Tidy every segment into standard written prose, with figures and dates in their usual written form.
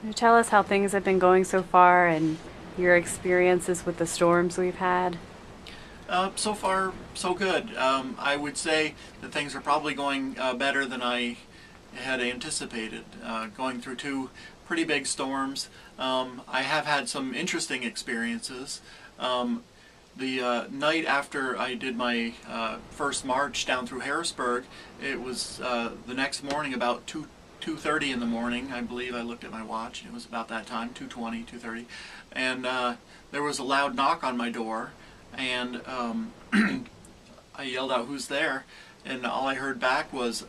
Can you tell us how things have been going so far and your experiences with the storms we've had? So far, so good. I would say that things are probably going better than I had anticipated. Going through two pretty big storms. I have had some interesting experiences. The night after I did my first march down through Harrisburg, it was the next morning about 2:30 in the morning. I believe I looked at my watch. It was about that time, 2:20, 2:30, and there was a loud knock on my door, and I yelled out, "Who's there?" And all I heard back was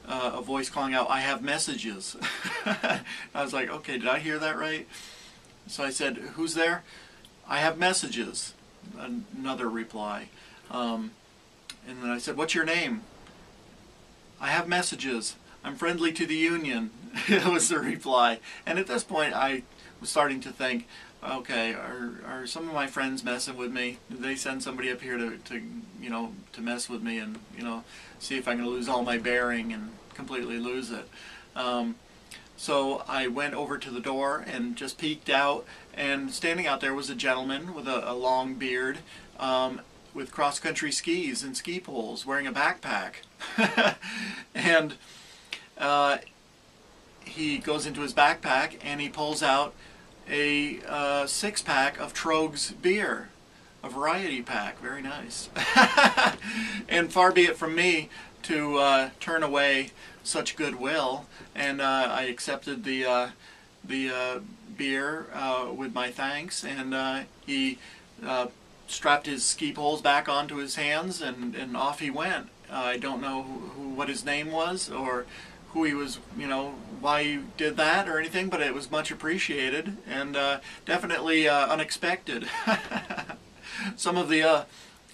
a voice calling out, "I have messages." I was like, "Okay, did I hear that right?" So I said, "Who's there?" "I have messages." Another reply. And then I said, "What's your name?" "I have messages. I'm friendly to the union." It was the reply. And at this point, I was starting to think, okay, are some of my friends messing with me? Did they send somebody up here to mess with me and, see if I'm going to lose all my bearing and completely lose it? So I went over to the door and just peeked out, and standing out there was a gentleman with a long beard, with cross-country skis and ski poles, wearing a backpack. And he goes into his backpack and he pulls out a six-pack of Trogs beer, a variety pack, very nice. And far be it from me to turn away such goodwill, and I accepted the beer with my thanks, and he strapped his ski poles back onto his hands, and off he went. I don't know what his name was or who he was, why he did that or anything, but it was much appreciated and definitely unexpected. Some of the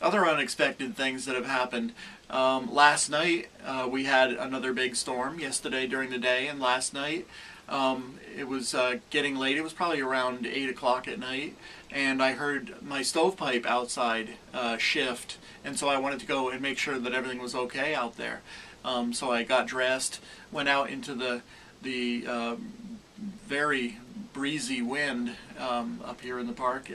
other unexpected things that have happened. Last night we had another big storm yesterday during the day, and last night it was getting late. It was probably around 8 o'clock at night, and I heard my stovepipe outside shift, and so I wanted to go and make sure that everything was okay out there. So I got dressed, went out into the very breezy wind up here in the park,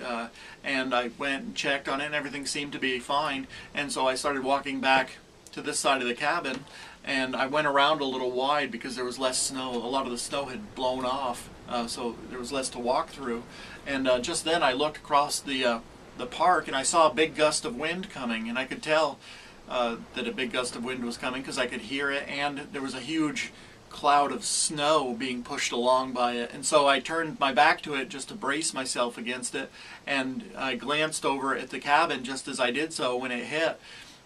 and I went and checked on it, and everything seemed to be fine. And so I started walking back to this side of the cabin, and I went around a little wide because there was less snow. A lot of the snow had blown off, so there was less to walk through. And just then I looked across the park, and I saw a big gust of wind coming, and I could tell that a big gust of wind was coming because I could hear it, and there was a huge cloud of snow being pushed along by it. And so I turned my back to it just to brace myself against it, and I glanced over at the cabin just as I did so when it hit,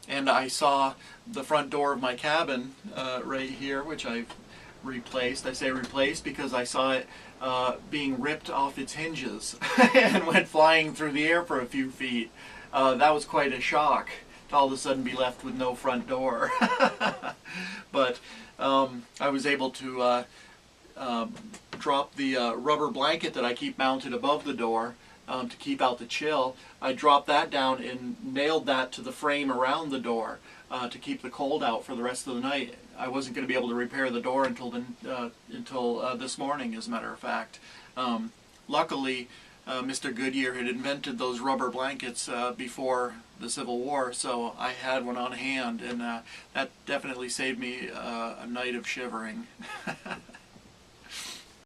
and I saw the front door of my cabin right here, which I've replaced. I say replaced because I saw it being ripped off its hinges and went flying through the air for a few feet. That was quite a shock to all of a sudden be left with no front door. But I was able to drop the rubber blanket that I keep mounted above the door to keep out the chill. I dropped that down and nailed that to the frame around the door to keep the cold out for the rest of the night. I wasn't going to be able to repair the door until this morning, as a matter of fact. Luckily, Mr. Goodyear had invented those rubber blankets before the Civil War, so I had one on hand, and that definitely saved me a night of shivering.